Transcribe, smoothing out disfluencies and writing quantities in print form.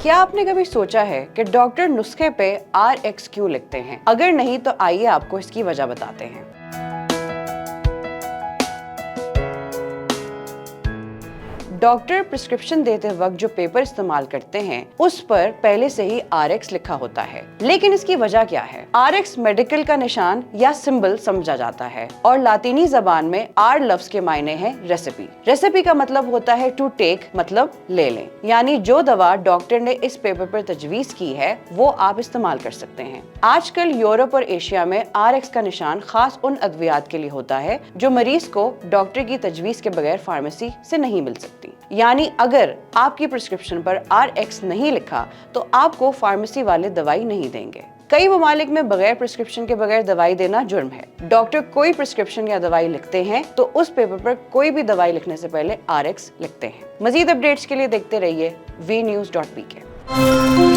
क्या आपने कभी सोचा है कि डॉक्टर नुस्खे पे RX क्यों लिखते हैं? अगर नहीं तो आइए आपको इसकी वजह बताते हैं। डॉक्टर प्रिस्क्रिप्शन देते वक्त जो पेपर इस्तेमाल करते हैं उस पर पहले से ही RX लिखा होता है, लेकिन इसकी वजह क्या है? RX मेडिकल का निशान या सिंबल समझा जाता है और लातीनी जबान में R लफ्ज के मायने हैं रेसिपी। रेसिपी का मतलब होता है टू टेक, मतलब ले लें, यानी जो दवा डॉक्टर ने इस पेपर पर तजवीज की है वो आप इस्तेमाल कर सकते हैं। आजकल यूरोप और एशिया में RX का निशान खास उन अद्वियात के लिए होता है जो मरीज को डॉक्टर की तजवीज के बगैर फार्मेसी से नहीं मिल सकती। यानी अगर आपकी प्रिस्क्रिप्शन पर RX नहीं लिखा तो आपको फार्मेसी वाले दवाई नहीं देंगे। कई ममालिक में बगैर प्रिस्क्रिप्शन के बगैर दवाई देना जुर्म है। डॉक्टर कोई प्रिस्क्रिप्शन या दवाई लिखते हैं तो उस पेपर पर कोई भी दवाई लिखने से पहले RX लिखते हैं। मजीद अपडेट्स के लिए देखते रहिए vnews.pk।